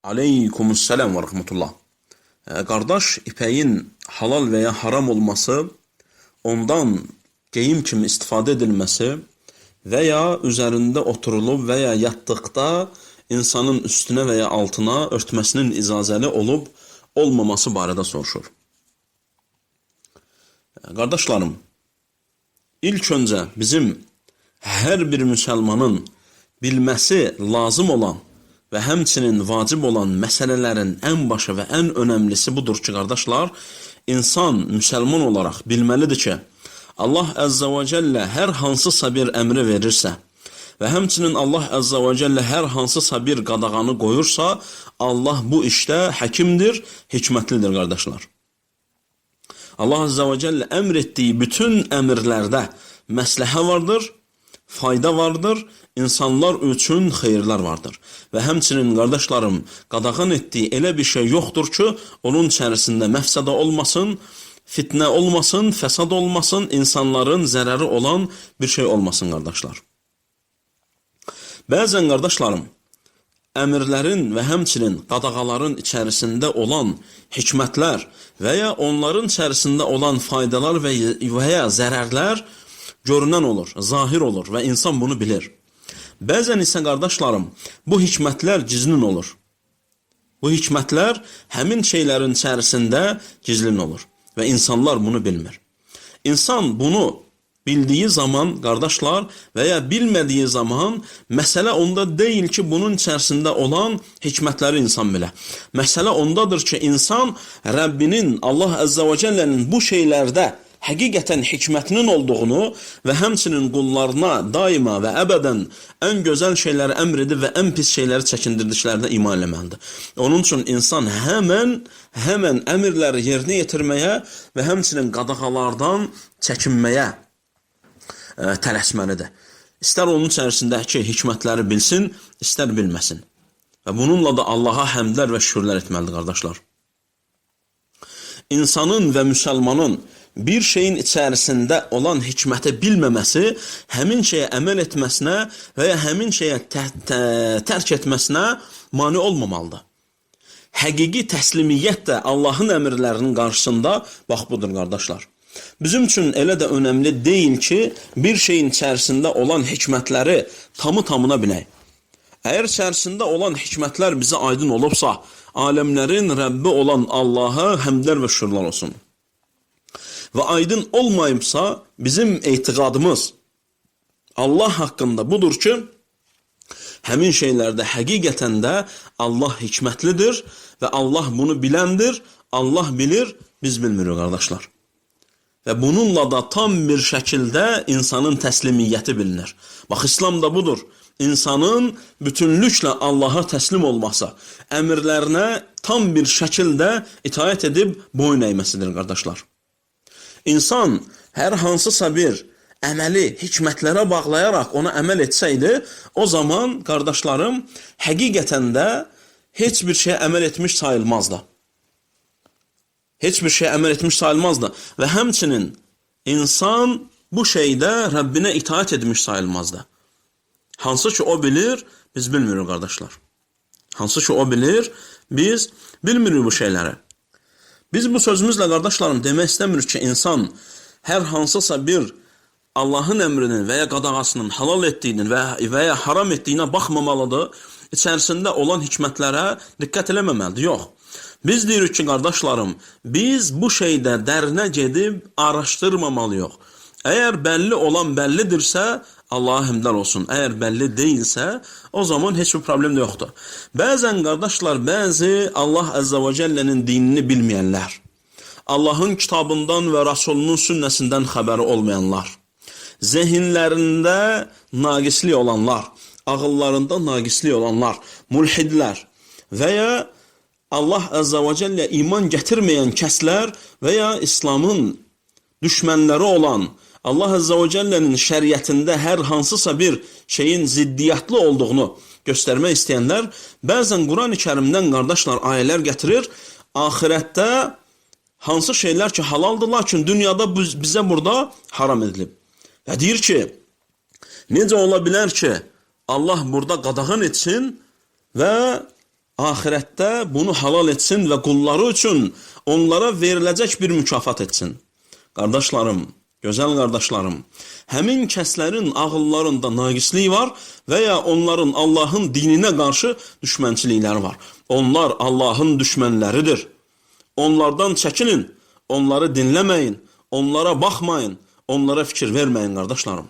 Aleykumussalam və rəhmətullah. Qardaş, ipəyin halal və ya haram olması, ondan geyim kimi istifadə edilməsi və ya üzərində oturulub və ya yatdıqda insanın üstünə və ya altına örtməsinin icazəli olub, olmaması barədə soruşur. Qardaşlarım, ilk öncə bizim hər bir müsəlmanın bilməsi lazım olan və həmçinin vacib olan məsələlərin ən başı və ən önəmlisi budur ki, qardaşlar, insan müsəlman olaraq bilməlidir ki, Allah Əzzə və Cəllə hər hansısa bir əmri verirsə və həmçinin Allah Əzzə və Cəllə hər hansısa bir qadağanı qoyursa, Allah bu işdə həkimdir, hikmətlidir, qardaşlar. Allah Əzzə və Cəllə əmr etdiyi bütün əmrlərdə məsləhə vardır, fayda vardır, insanlar üçün xeyirlər vardır. Və həmçinin, qardaşlarım, qadağan etdiyi elə bir şey yoxdur ki, onun içərisində məfsədə olmasın, fitnə olmasın, fəsad olmasın, insanların zərəri olan bir şey olmasın, qardaşlar. Bəzən, qardaşlarım, əmrlərin və həmçinin qadağaların içərisində olan hikmətlər və ya onların içərisində olan faydalar və ya zərərlər görünən olur, zahir olur və insan bunu bilir. Bəzən isə, qardaşlarım, bu hikmətlər gizlin olur. Bu hikmətlər həmin şeylərin içərisində gizlin olur və insanlar bunu bilmir. İnsan bunu bildiyi zaman, qardaşlar, və ya bilmədiyi zaman, məsələ onda deyil ki, bunun içərisində olan hikmətləri insan bilə. Məsələ ondadır ki, insan Rəbbinin, Allah Əzzə və Cəllənin bu şeylərdə həqiqətən hikmətinin olduğunu və həmçinin qullarına daima və əbədən ən gözəl şeyləri əmr edib və ən pis şeyləri çəkindirdiklərinə iman eləməlidir. Onun üçün insan həmən əmrləri yerinə yetirməyə və həmçinin qadağalardan çəkinməyə tələsməlidir. İstər onun içərisindəki hikmətləri bilsin, istər bilməsin. Və bununla da Allaha həmdlər və şükürlər etməlidir, qardaşlar. İnsanın və müsəlmanın bir şeyin içərisində olan hikməti bilməməsi, həmin şeyə əməl etməsinə və ya həmin şeyə tərk etməsinə mane olmamalıdır. Həqiqi təslimiyyət də Allahın əmrlərinin qarşısında bax budur, qardaşlar. Bizim üçün elə də önəmli deyil ki, bir şeyin içərisində olan hikmətləri tamı-tamına bilək. Əgər içərisində olan hikmətlər bizə aydın olubsa, aləmlərin Rəbbi olan Allaha həmdlər və şükürlər olsun. Və aydın olmayıbsa, bizim etiqadımız Allah haqqında budur ki, həmin şeylərdə həqiqətən də Allah hikmətlidir və Allah bunu biləndir, Allah bilir, biz bilmirik, qardaşlar. Və bununla da tam bir şəkildə insanın təslimiyyəti bilinir. Bax, İslam da budur. İnsanın bütünlüklə Allaha təslim olması, əmrlərinə tam bir şəkildə itaət edib boyun əyməsidir, qardaşlar. İnsan hər hansısa bir əməli hikmətlərə bağlayaraq ona əməl etsəydi, o zaman, qardaşlarım, həqiqətən də heç bir şeyə əməl etmiş sayılmazdı. Heç bir şeyə əməl etmiş sayılmazdı. Və həmçinin insan bu şeydə Rəbbinə itaət etmiş sayılmazdı. Hansı ki o bilir, biz bilmirik, qardaşlar. Hansı ki o bilir, biz bilmirik bu şeyləri. Biz bu sözümüzlə, qardaşlarım, demək istəmirik ki, insan hər hansısa bir Allahın əmrinin və ya qadağasının halal etdiyinin və ya haram etdiyinə baxmamalıdır, içərisində olan hikmətlərə diqqət eləməməlidir. Yox. Biz deyirik ki, qardaşlarım, biz bu şeydə dərinə gedib araşdırmamalıyıq. Əgər bəlli olan bəllidirsə, Allaha həmdlər olsun. Əgər bəlli deyilsə, o zaman heç bir problem də yoxdur. Bəzən, qardaşlar, bəzi Allah Əzzə və Cəllənin dinini bilməyənlər, Allahın kitabından və Rasulunun sünnəsindən xəbəri olmayanlar, zehinlərində naqislik olanlar, ağıllarında naqislik olanlar, mulhidlər və ya Allah Əzzə və Cəllə iman gətirməyən kəslər və ya İslamın düşmənləri olan, Allah Əzzə və Cəllənin şəriətində hər hansısa bir şeyin ziddiyyətli olduğunu göstərmək istəyənlər, bəzən Quran-ı Kərimdən, qardaşlar, ayələr gətirir, axirətdə hansı şeylər ki halaldır, lakin dünyada bizə burada haram edilib. Və deyir ki, necə ola bilər ki, Allah burada qadağan etsin və ahirətdə bunu halal etsin və qulları üçün onlara veriləcək bir mükafat etsin. Qardaşlarım, gözəl qardaşlarım, həmin kəslərin ağıllarında naqislik var və ya onların Allahın dininə qarşı düşmənçilikləri var. Onlar Allahın düşmənləridir. Onlardan çəkinin, onları dinləməyin, onlara baxmayın, onlara fikir verməyin qardaşlarım.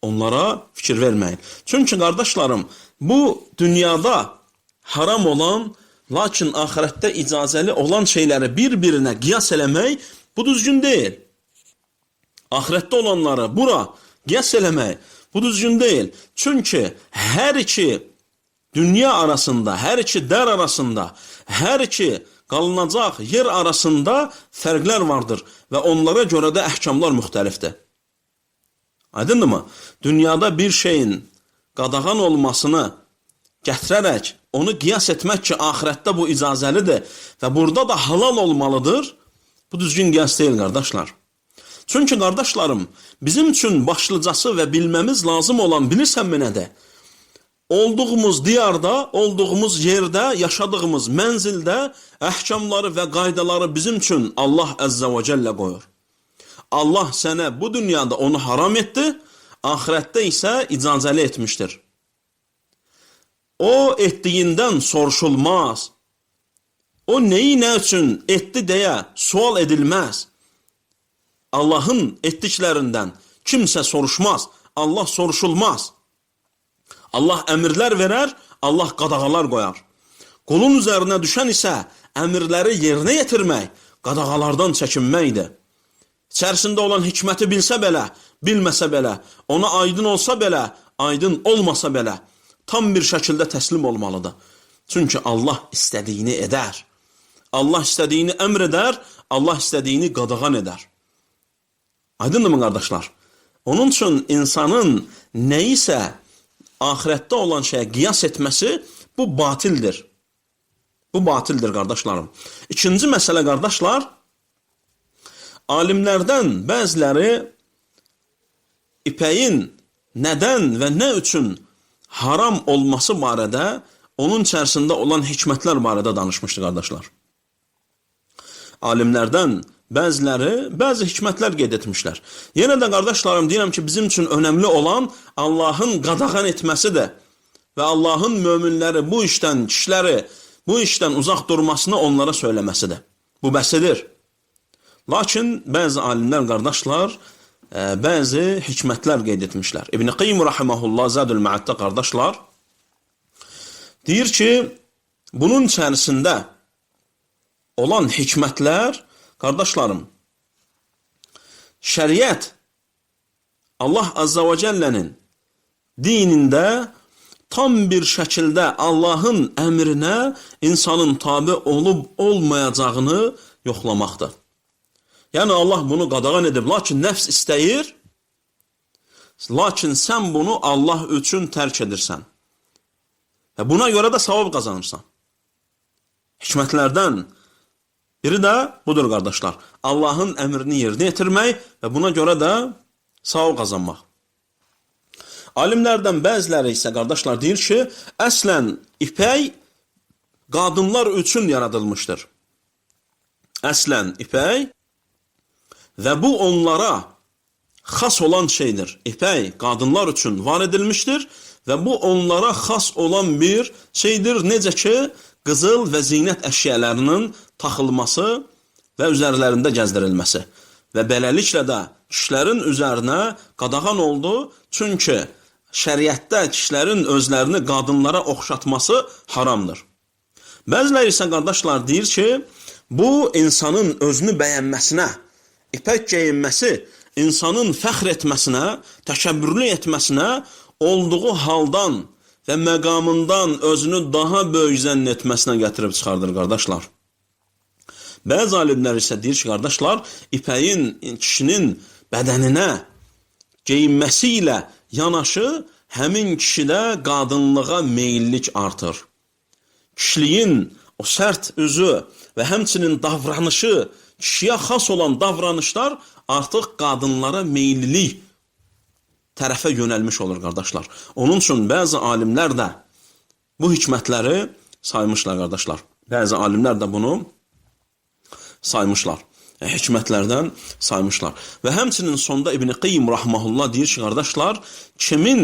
Onlara fikir verməyin. Çünki qardaşlarım, bu dünyada haram olan, lakin ahirətdə icazəli olan şeyləri bir-birinə qiyas eləmək bu düzgün deyil. Ahirətdə olanları bura qiyas eləmək bu düzgün deyil. Çünki hər iki dünya arasında, hər iki dər arasında, hər iki qalınacaq yer arasında fərqlər vardır və onlara görə də əhkamlar müxtəlifdir. Aydındır mı? Dünyada bir şeyin qadağan olmasını gətirərək, onu qiyas etmək ki, ahirətdə bu icazəlidir və burada da halal olmalıdır, bu düzgün qiyas deyil, qardaşlar. Çünki, qardaşlarım, bizim üçün başlıcası və bilməmiz lazım olan bilirsənmi nədir? Olduğumuz diyarda, olduğumuz yerdə, yaşadığımız mənzildə əhkamları və qaydaları bizim üçün Allah Əzzə və Cəllə qoyur. Allah sənə bu dünyada onu haram etdi, ahirətdə isə icazəli etmişdir. O etdiyindən soruşulmaz. O neyi nə üçün etdi deyə sual edilməz. Allahın etdiklərindən kimsə soruşmaz, Allah soruşulmaz. Allah əmrlər verər, Allah qadağalar qoyar. Qulun üzərinə düşən isə əmrləri yerinə yetirmək, qadağalardan çəkinməkdir. İçərisində olan hikməti bilsə belə, bilməsə belə, ona aydın olsa belə, aydın olmasa belə, tam bir şəkildə təslim olmalıdır. Çünki Allah istədiyini edər. Allah istədiyini əmr edər, Allah istədiyini qadağan edər. Aydındır mı, qardaşlar? Onun üçün insanın nəyisə ahirətdə olan şeyə qiyas etməsi bu batildir. Bu batildir, qardaşlarım. İkinci məsələ, qardaşlar, alimlərdən bəziləri ipəyin nədən və nə üçün haram olması barədə, onun içərisində olan hikmətlər barədə danışmışdı, qardaşlar. Alimlərdən bəziləri bəzi hikmətlər qeyd etmişlər. Yenə də, qardaşlarım, deyirəm ki, bizim üçün önəmli olan Allahın qadağan etməsidir və Allahın möminləri bu işdən, kişiləri bu işdən uzaq durmasını onlara söyləməsidir. Bu bəsidir. Lakin bəzi alimlər, qardaşlar, bəzi hikmətlər qeyd etmişlər. İbn-i Qayyim rahimehullah Zadul Ma'addə, qardaşlar, deyir ki, bunun içərisində olan hikmətlər, qardaşlarım, şəriət Allah Azza və Cəllənin dinində tam bir şəkildə Allahın əmrinə insanın tabi olub olmayacağını yoxlamaqdır. Yəni Allah bunu qadağan edib, lakin nəfs istəyir, lakin sən bunu Allah üçün tərk edirsən. Və buna görə də savab qazanırsan. Hikmətlərdən biri də budur, qardaşlar. Allahın əmrini yerinə yetirmək və buna görə də savab qazanmaq. Alimlərdən bəziləri isə, qardaşlar, deyir ki, əslən ipək qadınlar üçün yaradılmışdır. Əslən ipək və bu onlara xas olan şeydir. İpək qadınlar üçün var edilmişdir və bu onlara xas olan bir şeydir. Necə ki, qızıl və zinət əşyalarının taxılması və üzərlərində gəzdirilməsi. Və beləliklə də kişilərin üzərinə qadağan oldu. Çünki şəriətdə kişilərin özlərini qadınlara oxşatması haramdır. Bəziləri isə, qardaşlar, deyir ki, bu insanın özünü bəyənməsinə, ipək geyinməsi insanın fəxr etməsinə, təkəbbürlü etməsinə, olduğu haldan və məqamından özünü daha böyük zənn etməsinə gətirib çıxardır, qardaşlar. Bəzi alimlər isə deyir ki, qardaşlar, ipəyin kişinin bədəninə geyinməsi ilə yanaşı həmin kişidə qadınlığa meyillik artır. Kişiliyin o sərt üzü və həmçinin davranışı, kişiyə xas olan davranışlar artıq qadınlara meyillilik tərəfə yönəlmiş olur, qardaşlar. Onun üçün bəzi alimlər də bu hikmətləri saymışlar qardaşlar. Bəzi alimlər də bunu saymışlar. Hikmətlərdən saymışlar. Və həmçinin sonda İbn Qayyim rahmehullah deyir ki, qardaşlar, kimin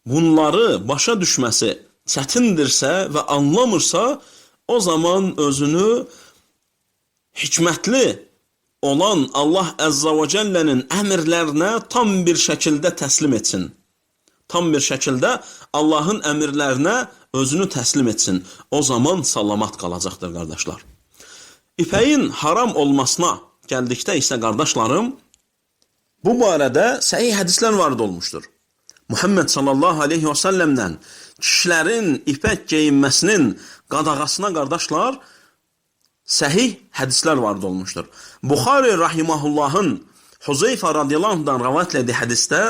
bunları başa düşməsi çətindirsə və anlamırsa, o zaman özünü hikmətli olan Allah Əzza və Cəllənin əmrlərinə tam bir şəkildə təslim etsin. Tam bir şəkildə Allahın əmrlərinə özünü təslim etsin. O zaman salamat qalacaqdır, qardaşlar. İpəyin haram olmasına gəldikdə isə, qardaşlarım, bu barədə səhih hədislər varid olmuşdur. Muhammed sallallahu aleyhi və səlləmdən kişilərin ipək geyinməsinin qadağasına, qardaşlar, səhih hədislər varid olmuşdur. Buxari rahimahullahın Huzeyfə radiyallahu anhdan rəvayət etdiyi hədisdə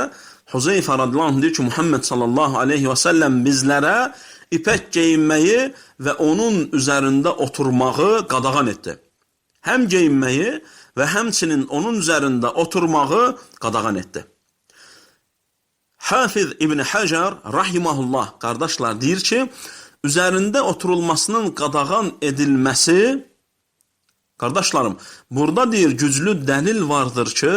Huzeyfə radiyallahu anh deyir ki, Muhammed sallallahu aleyhi və səlləm bizlərə ipək geyinməyi və onun üzərində oturmağı qadağan etdi. Həm geyinməyi və həmçinin onun üzərində oturmağı qadağan etdi. Hafiz İbn Hacer rahimahullah, qardaşlar, deyir ki, üzərində oturulmasının qadağan edilməsi, qardaşlarım, burada deyir, güclü dəlil vardır ki,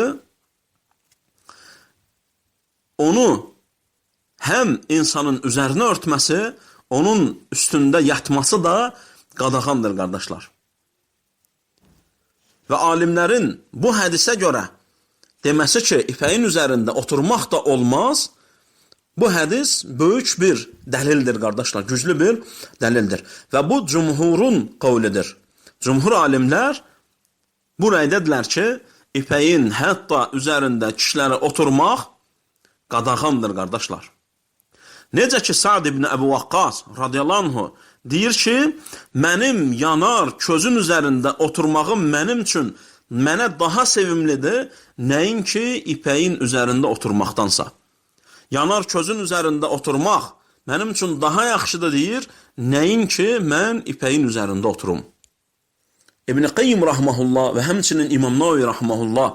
onu həm insanın üzərinə örtməsi, onun üstündə yatması da qadağandır, qardaşlar. Və alimlərin bu hədisə görə deməsi ki, ipəyin üzərində oturmaq da olmaz, bu hədis böyük bir dəlildir, qardaşlar, güclü bir dəlildir. Və bu cümhurun qavlidir. Cümhur alimlər bu rəydədirlər ki, ipəyin hətta üzərində kişilərə oturmaq qadağandır, qardaşlar. Necə ki, Sa'd ibn Əbu Vaqqas radiyallahu anhu deyir ki, mənim yanar közün üzərində oturmağım mənim üçün mənə daha sevimlidir, nəinki ipəyin üzərində oturmaqdansa. Yanar közün üzərində oturmaq mənim üçün daha yaxşıdır deyir, nəinki mən ipəyin üzərində oturum. İbn Qayyim rahmehullah və həmçinin İmam Nawavi rahmehullah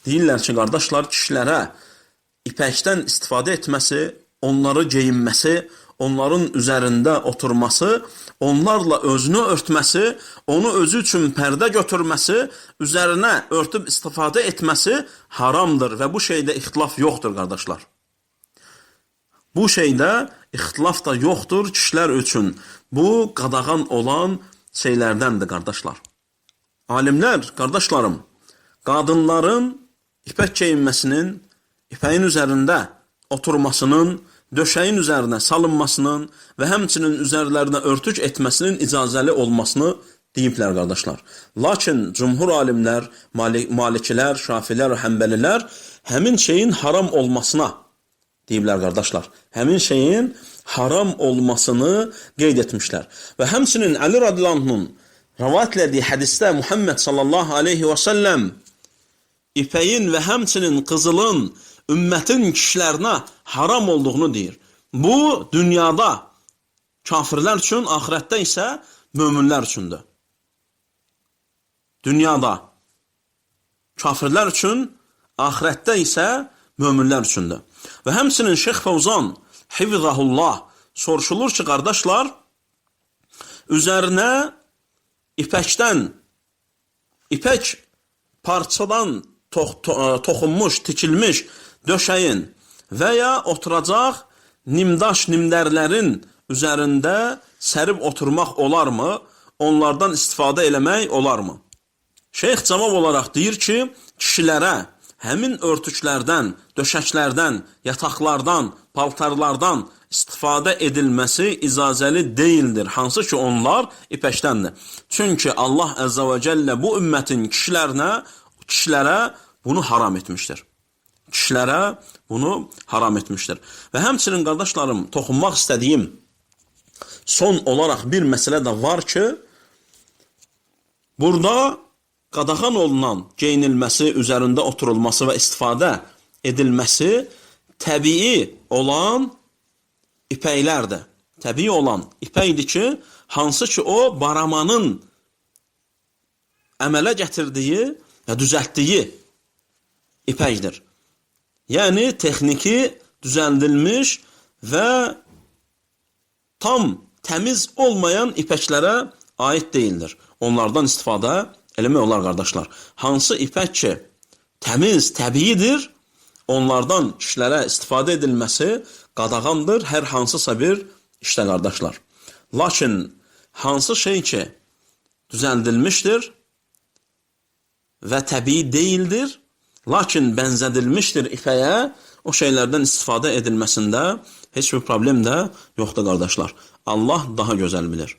deyirlər ki, qardaşlar, kişilərə ipəkdən istifadə etməsi, onları geyinməsi, onların üzərində oturması, onlarla özünü örtməsi, onu özü üçün pərdə götürməsi, üzərinə örtüb istifadə etməsi haramdır və bu şeydə ixtilaf yoxdur, qardaşlar. Bu şeydə ixtilaf da yoxdur kişilər üçün. Bu qadağan olan şeylərdəndir, qardaşlar. Alimlər, qardaşlarım, qadınların ipək geyinməsinin, ipəyin üzərində oturmasının, döşəyin üzərinə salınmasının və həmçinin üzərlərinə örtük etməsinin icazəli olmasını deyiblər, qardaşlar. Lakin cümhur alimlər, malikilər, şafilər və həmbəlilər həmin şeyin haram olmasına deyiblər, qardaşlar. Həmin şeyin haram olmasını qeyd etmişlər. Və həmçinin Əli radiyallahu anh'ın rəvayət etdiyi hədisdə Muhammed sallallahu aleyhi və səlləm ipəyin və həmçinin qızılın ümmətin kişilərinə haram olduğunu deyir. Bu, dünyada kafirlər üçün, axirətdə isə möminlər üçündür. Dünyada kafirlər üçün, axirətdə isə möminlər üçündür. Və həmçinin Şeyx Fəvzan, hifzahullah, soruşulur ki, qardaşlar, üzərinə ipək parçadan toxunmuş, tikilmiş döşəyin və ya oturacaq nimdaş nimdərlərin üzərində sərib oturmaq olarmı? Onlardan istifadə eləmək olarmı? Şeyx cavab olaraq deyir ki, kişilərə həmin örtüklərdən, döşəklərdən, yataqlardan, paltarlardan istifadə edilməsi icazəli deyildir. Hansı ki, onlar ipəkdəndir. Çünki Allah Əzza və Cəllə bu ümmətin kişilərə bunu haram etmişdir. Kişilərə bunu haram etmişdir. Və həmçinin, qardaşlarım, toxunmaq istədiyim son olaraq bir məsələ də var ki, burada qadağan olunan geyinilməsi, üzərində oturulması və istifadə edilməsi təbii olan ipəklərdir. Təbii olan ipəkdir ki, hansı ki o baramanın əmələ gətirdiyi və düzəltdiyi ipəkdir. Yəni, texniki düzəldilmiş və tam təmiz olmayan ipəklərə aid deyildir. Onlardan istifadə eləmək olar, qardaşlar. Hansı ipək ki, təmiz, təbiidir, onlardan işlərə istifadə edilməsi qadağandır hər hansısa bir işdə, qardaşlar. Lakin hansı şey ki, düzəldilmişdir və təbii deyildir, lakin bənzədilmişdir ipəyə, o şeylərdən istifadə edilməsində heç bir problem də yoxdur, qardaşlar. Allah daha gözəl bilir.